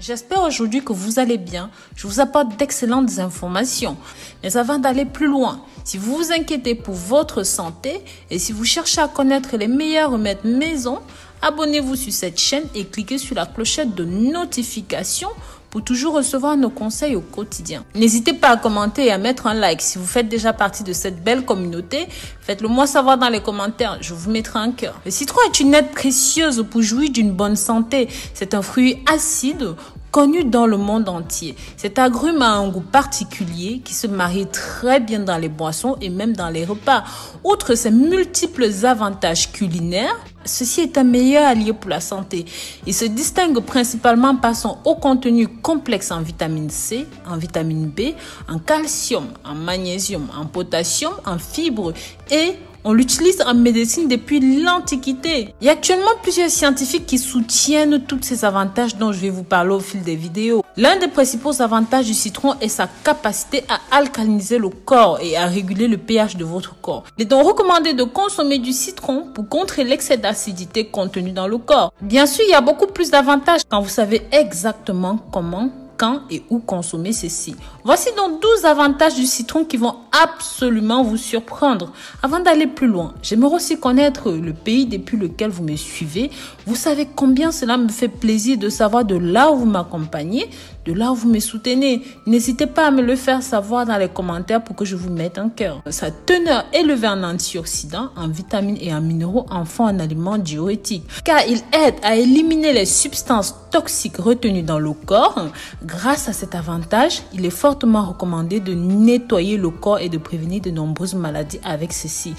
J'espère aujourd'hui que vous allez bien. Je vous apporte d'excellentes informations. Mais avant d'aller plus loin, si vous vous inquiétez pour votre santé et si vous cherchez à connaître les meilleurs remèdes maison, abonnez-vous sur cette chaîne et cliquez sur la clochette de notification pour toujours recevoir nos conseils au quotidien. N'hésitez pas à commenter et à mettre un like. Si vous faites déjà partie de cette belle communauté, faites-le moi savoir dans les commentaires. Je vous mettrai un cœur. Le citron est une aide précieuse pour jouir d'une bonne santé. C'est un fruit acide connu dans le monde entier. Cet agrume a un goût particulier qui se marie très bien dans les boissons et même dans les repas. Outre ses multiples avantages culinaires, ceci est un meilleur allié pour la santé. Il se distingue principalement par son haut contenu complexe en vitamine C, en vitamine B, en calcium, en magnésium, en potassium, en fibres et on l'utilise en médecine depuis l'Antiquité. Il y a actuellement plusieurs scientifiques qui soutiennent tous ces avantages dont je vais vous parler au fil des vidéos. L'un des principaux avantages du citron est sa capacité à alcaliniser le corps et à réguler le pH de votre corps. Il est donc recommandé de consommer du citron pour contrer l'excès d'acidité contenu dans le corps. Bien sûr, il y a beaucoup plus d'avantages quand vous savez exactement comment, quand et où consommer ceci. Voici donc 12 avantages du citron qui vont absolument vous surprendre. Avant d'aller plus loin, j'aimerais aussi connaître le pays depuis lequel vous me suivez. Vous savez combien cela me fait plaisir de savoir de là où vous m'accompagnez, de là où vous me soutenez. N'hésitez pas à me le faire savoir dans les commentaires pour que je vous mette un cœur. Sa teneur élevée en antioxydants, en vitamines et en minéraux en font un aliment diurétique, car il aide à éliminer les substances toxiques retenues dans le corps. Grâce à cet avantage, il est fortement recommandé de nettoyer le corps et de prévenir de nombreuses maladies avec ceci.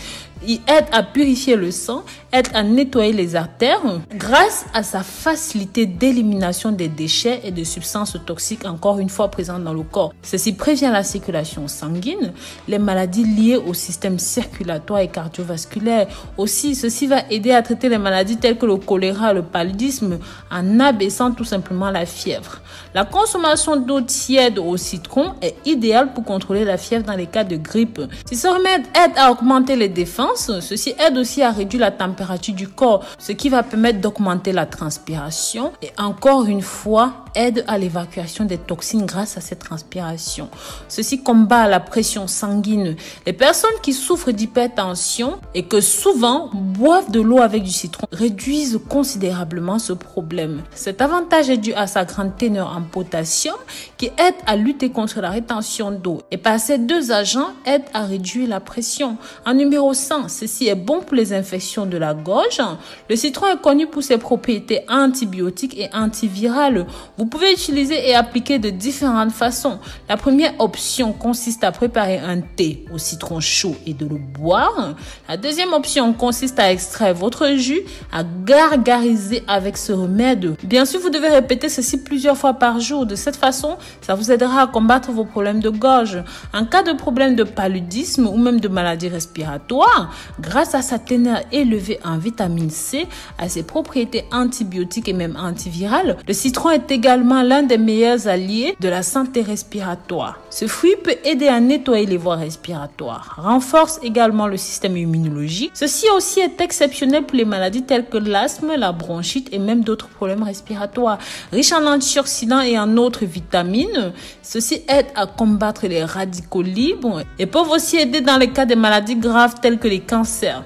Il aide à purifier le sang, aide à nettoyer les artères grâce à sa facilité d'élimination des déchets et de substances toxiques encore une fois présentes dans le corps. Ceci prévient la circulation sanguine, les maladies liées au système circulatoire et cardiovasculaire. Aussi, ceci va aider à traiter les maladies telles que le choléra, le paludisme en abaissant tout simplement la fièvre. La consommation d'eau tiède au citron est idéale pour contrôler la fièvre dans les cas de grippe. Si ce remède aide à augmenter les défenses, ceci aide aussi à réduire la température du corps, ce qui va permettre d'augmenter la transpiration et encore une fois aide à l'évacuation des toxines grâce à cette transpiration. Ceci combat la pression sanguine. Les personnes qui souffrent d'hypertension et que souvent boivent de l'eau avec du citron réduisent considérablement ce problème. Cet avantage est dû à sa grande teneur en potassium qui aide à lutter contre la rétention d'eau et par ces deux agents aide à réduire la pression. En numéro 100, ceci est bon pour les infections de la gorge. Le citron est connu pour ses propriétés antibiotiques et antivirales. Vous pouvez utiliser et appliquer de différentes façons. La première option consiste à préparer un thé au citron chaud et de le boire. La deuxième option consiste à extraire votre jus, à gargariser avec ce remède. Bien sûr, vous devez répéter ceci plusieurs fois par jour. De cette façon, ça vous aidera à combattre vos problèmes de gorge. En cas de problème de paludisme ou même de maladie respiratoire, grâce à sa teneur élevée en vitamine C, à ses propriétés antibiotiques et même antivirales, le citron est également l'un des meilleurs alliés de la santé respiratoire. Ce fruit peut aider à nettoyer les voies respiratoires, renforce également le système immunologique. Ceci aussi est exceptionnel pour les maladies telles que l'asthme, la bronchite et même d'autres problèmes respiratoires. Riche en antioxydants et en autres vitamines, ceci aide à combattre les radicaux libres et peuvent aussi aider dans les cas des maladies graves telles que les cancers.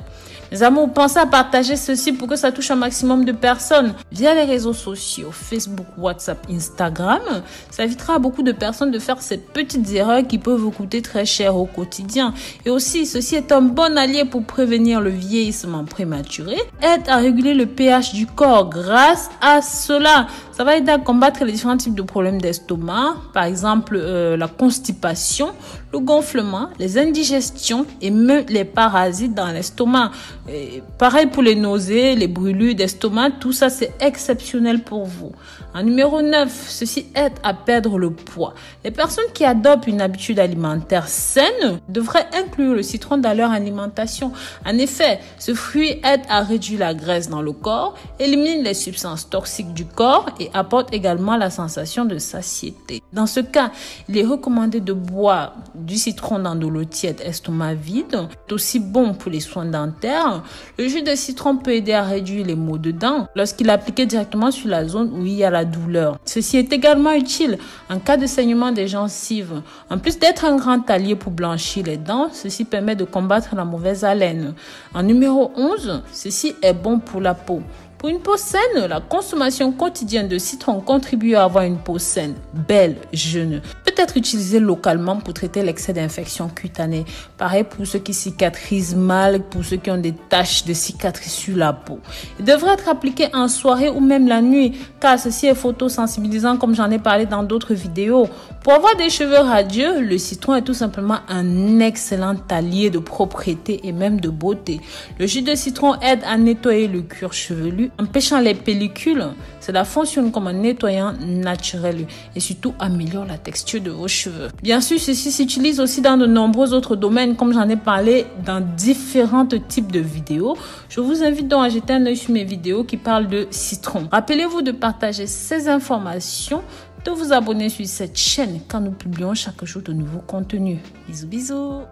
Mes amours, pensez à partager ceci pour que ça touche un maximum de personnes via les réseaux sociaux, Facebook, WhatsApp, Instagram. Ça évitera à beaucoup de personnes de faire ces petites erreurs qui peuvent vous coûter très cher au quotidien. Et aussi, ceci est un bon allié pour prévenir le vieillissement prématuré, aide à réguler le pH du corps. Grâce à cela, ça va aider à combattre les différents types de problèmes d'estomac, par exemple la constipation, le gonflement, les indigestions et même les parasites dans l'estomac. Pareil pour les nausées, les brûlures d'estomac, tout ça c'est exceptionnel pour vous. En numéro 9, ceci aide à perdre le poids. Les personnes qui adoptent une habitude alimentaire saine devraient inclure le citron dans leur alimentation. En effet, ce fruit aide à réduire la graisse dans le corps, élimine les substances toxiques du corps et apporte également la sensation de satiété. Dans ce cas, il est recommandé de boire du citron dans de l'eau tiède, estomac vide. C'est aussi bon pour les soins dentaires. Le jus de citron peut aider à réduire les maux de dents lorsqu'il est appliqué directement sur la zone où il y a la la douleur. Ceci est également utile en cas de saignement des gencives. En plus d'être un grand allié pour blanchir les dents, ceci permet de combattre la mauvaise haleine. En numéro 11, ceci est bon pour la peau. Pour une peau saine, la consommation quotidienne de citron contribue à avoir une peau saine, belle, jeune. Peut être utilisé localement pour traiter l'excès d'infections cutanées. Pareil pour ceux qui cicatrisent mal, pour ceux qui ont des taches de cicatrices sur la peau. Il devrait être appliqué en soirée ou même la nuit, car ceci est photosensibilisant comme j'en ai parlé dans d'autres vidéos. Pour avoir des cheveux radieux, le citron est tout simplement un excellent allié de propreté et même de beauté. Le jus de citron aide à nettoyer le cuir chevelu, empêchant les pellicules. Cela fonctionne comme un nettoyant naturel et surtout améliore la texture de vos cheveux. Bien sûr, ceci s'utilise aussi dans de nombreux autres domaines comme j'en ai parlé dans différents types de vidéos. Je vous invite donc à jeter un œil sur mes vidéos qui parlent de citron. Rappelez-vous de partager ces informations, de vous abonner sur cette chaîne car nous publions chaque jour de nouveaux contenus. Bisous bisous.